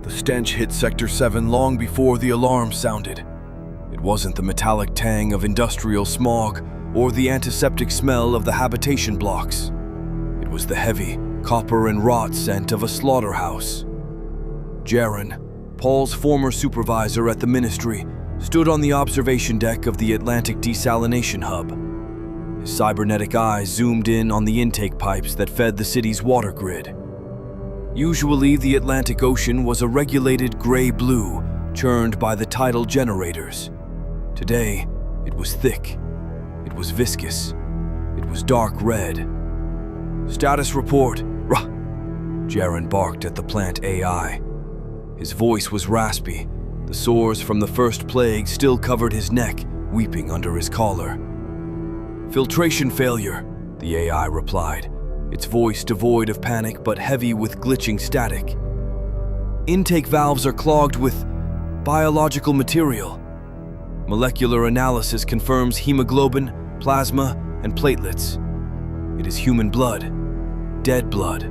The stench hit Sector 7 long before the alarm sounded. It wasn't the metallic tang of industrial smog or the antiseptic smell of the habitation blocks. It was the heavy copper and rot scent of a slaughterhouse. Jaren, Paul's former supervisor at the ministry, stood on the observation deck of the Atlantic desalination hub. His cybernetic eyes zoomed in on the intake pipes that fed the city's water grid. Usually, the Atlantic Ocean was a regulated gray-blue, churned by the tidal generators. Today, it was thick. It was viscous. It was dark red. "Status report." "Rah!" Jaren barked at the plant AI. His voice was raspy. The sores from the first plague still covered his neck, weeping under his collar. "Filtration failure," the AI replied, its voice devoid of panic but heavy with glitching static. "Intake valves are clogged with biological material. Molecular analysis confirms hemoglobin, plasma, and platelets. It is human blood. Dead blood."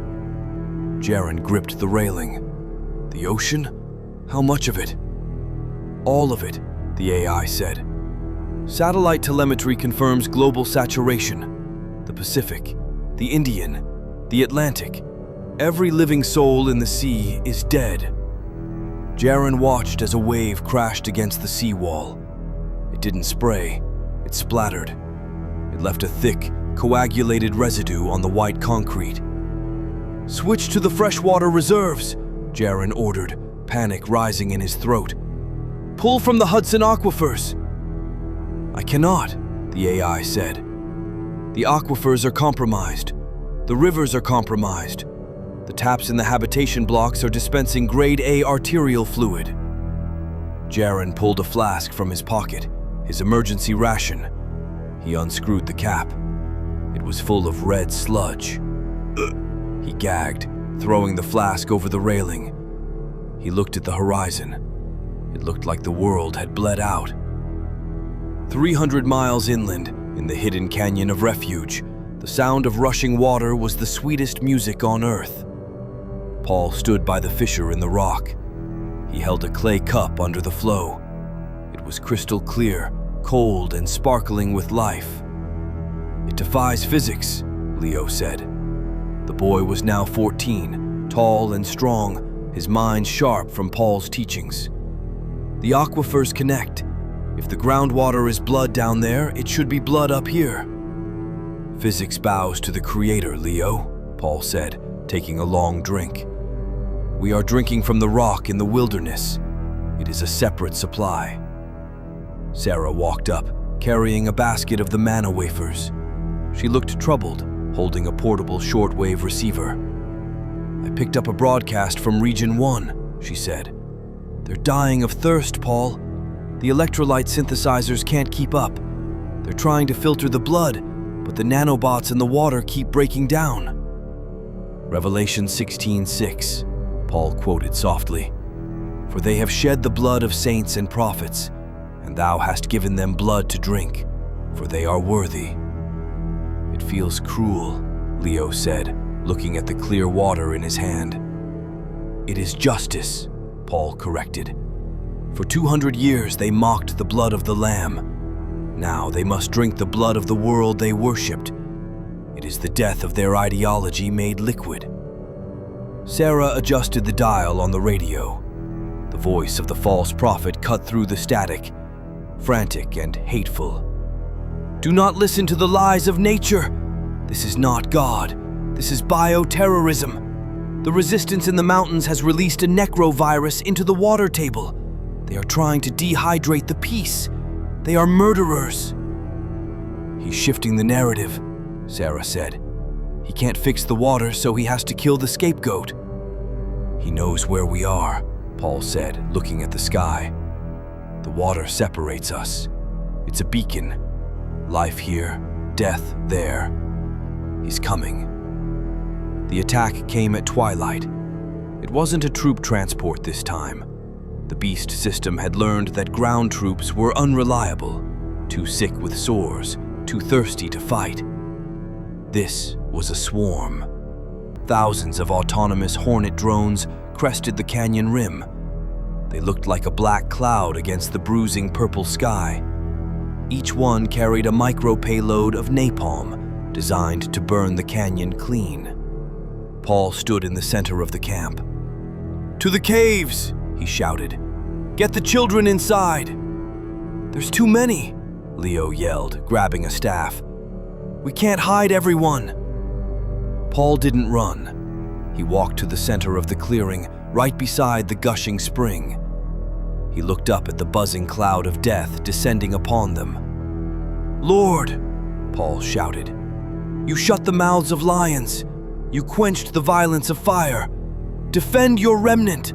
Jaren gripped the railing. "The ocean? How much of it?" "All of it," the AI said. "Satellite telemetry confirms global saturation. The Pacific, the Indian, the Atlantic. Every living soul in the sea is dead." Jaren watched as a wave crashed against the seawall. It didn't spray, it splattered. It left a thick, coagulated residue on the white concrete. "Switch to the freshwater reserves," Jaren ordered, panic rising in his throat. "Pull from the Hudson aquifers." "I cannot," the AI said. "The aquifers are compromised. The rivers are compromised. The taps in the habitation blocks are dispensing grade A arterial fluid." Jaren pulled a flask from his pocket, his emergency ration. He unscrewed the cap. It was full of red sludge. He gagged, throwing the flask over the railing. He looked at the horizon. It looked like the world had bled out. 300 miles inland, in the hidden Canyon of Refuge, the sound of rushing water was the sweetest music on earth. Paul stood by the fissure in the rock. He held a clay cup under the flow. It was crystal clear, cold and sparkling with life. "It defies physics," Leo said. The boy was now 14, tall and strong, his mind sharp from Paul's teachings. "The aquifers connect. If the groundwater is blood down there, it should be blood up here." "Physics bows to the Creator, Leo," Paul said, taking a long drink. "We are drinking from the rock in the wilderness. It is a separate supply." Sarah walked up, carrying a basket of the manna wafers. She looked troubled, holding a portable shortwave receiver. "I picked up a broadcast from Region 1, she said. "They're dying of thirst, Paul. The electrolyte synthesizers can't keep up. They're trying to filter the blood, but the nanobots in the water keep breaking down." Revelation 16:6, Paul quoted softly. "For they have shed the blood of saints and prophets, and thou hast given them blood to drink, for they are worthy." "It feels cruel," Leo said, looking at the clear water in his hand. "It is justice," Paul corrected. "For 200 years they mocked the blood of the Lamb. Now they must drink the blood of the world they worshipped. It is the death of their ideology made liquid." Sarah adjusted the dial on the radio. The voice of the false prophet cut through the static, frantic and hateful. "Do not listen to the lies of nature. This is not God. This is bioterrorism. The resistance in the mountains has released a necro-virus into the water table. They are trying to dehydrate the peace. They are murderers." "He's shifting the narrative," Sarah said. "He can't fix the water, so he has to kill the scapegoat." "He knows where we are," Paul said, looking at the sky. "The water separates us. It's a beacon. Life here, death there. He's coming." The attack came at twilight. It wasn't a troop transport this time. The beast system had learned that ground troops were unreliable, too sick with sores, too thirsty to fight. This was a swarm. Thousands of autonomous Hornet drones crested the canyon rim. They looked like a black cloud against the bruising purple sky. Each one carried a micro-payload of napalm designed to burn the canyon clean. Paul stood in the center of the camp. "To the caves!" he shouted. "Get the children inside!" "There's too many," Leo yelled, grabbing a staff. "We can't hide everyone." Paul didn't run. He walked to the center of the clearing, right beside the gushing spring. He looked up at the buzzing cloud of death descending upon them. "Lord," Paul shouted, "you shut the mouths of lions. You quenched the violence of fire. Defend your remnant."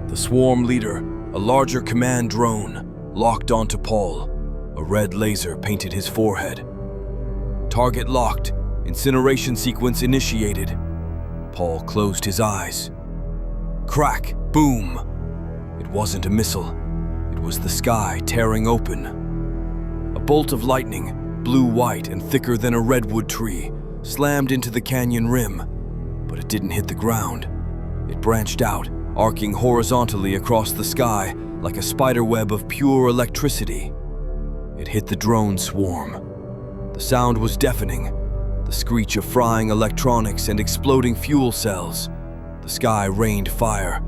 The swarm leader, a larger command drone, locked onto Paul. A red laser painted his forehead. "Target locked. Incineration sequence initiated." Paul closed his eyes. Crack! Boom! It wasn't a missile. It was the sky tearing open. A bolt of lightning, blue-white and thicker than a redwood tree, slammed into the canyon rim, but it didn't hit the ground. It branched out, arcing horizontally across the sky like a spiderweb of pure electricity. It hit the drone swarm. The sound was deafening, the screech of frying electronics and exploding fuel cells. The sky rained fire,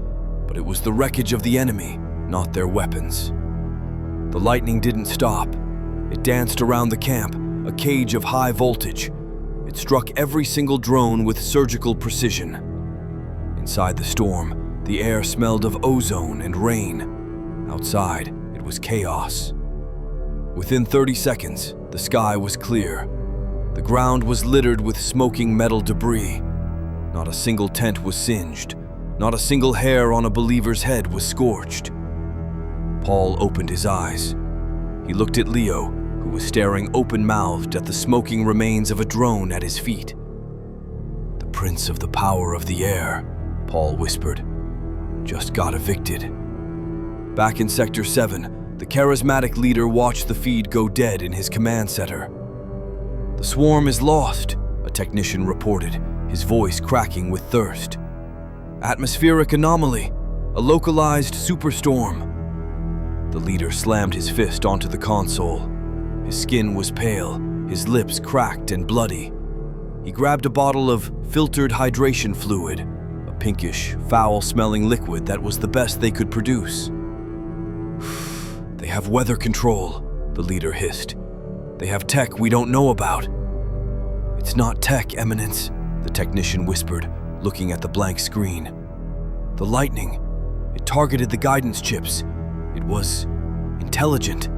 but it was the wreckage of the enemy, not their weapons. The lightning didn't stop. It danced around the camp, a cage of high voltage. It struck every single drone with surgical precision. Inside the storm, the air smelled of ozone and rain. Outside, it was chaos. Within 30 seconds, the sky was clear. The ground was littered with smoking metal debris. Not a single tent was singed. Not a single hair on a believer's head was scorched. Paul opened his eyes. He looked at Leo, who was staring open-mouthed at the smoking remains of a drone at his feet. "The prince of the power of the air," Paul whispered, "just got evicted." Back in Sector 7, the charismatic leader watched the feed go dead in his command center. "The swarm is lost," a technician reported, his voice cracking with thirst. "Atmospheric anomaly, a localized superstorm." The leader slammed his fist onto the console. His skin was pale, his lips cracked and bloody. He grabbed a bottle of filtered hydration fluid, a pinkish, foul-smelling liquid that was the best they could produce. "They have weather control," the leader hissed. "They have tech we don't know about." "It's not tech, Eminence," the technician whispered, looking at the blank screen. "The lightning, it targeted the guidance chips. It was intelligent."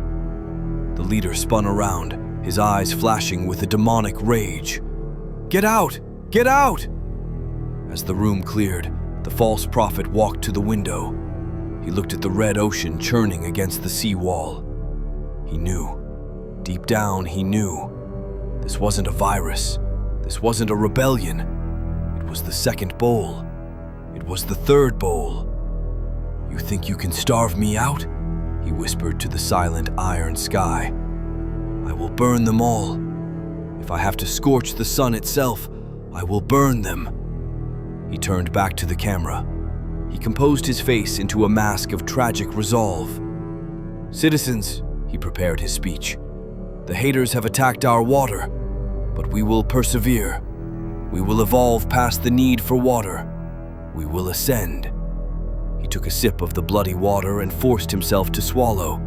The leader spun around, his eyes flashing with a demonic rage. "Get out! Get out!" As the room cleared, the false prophet walked to the window. He looked at the red ocean churning against the seawall. He knew. Deep down, he knew. This wasn't a virus. This wasn't a rebellion. It was the second bowl. It was the third bowl. "You think you can starve me out?" he whispered to the silent iron sky. "I will burn them all. If I have to scorch the sun itself, I will burn them." He turned back to the camera. He composed his face into a mask of tragic resolve. "Citizens," he prepared his speech, "the haters have attacked our water, but we will persevere. We will evolve past the need for water. We will ascend." He took a sip of the bloody water and forced himself to swallow.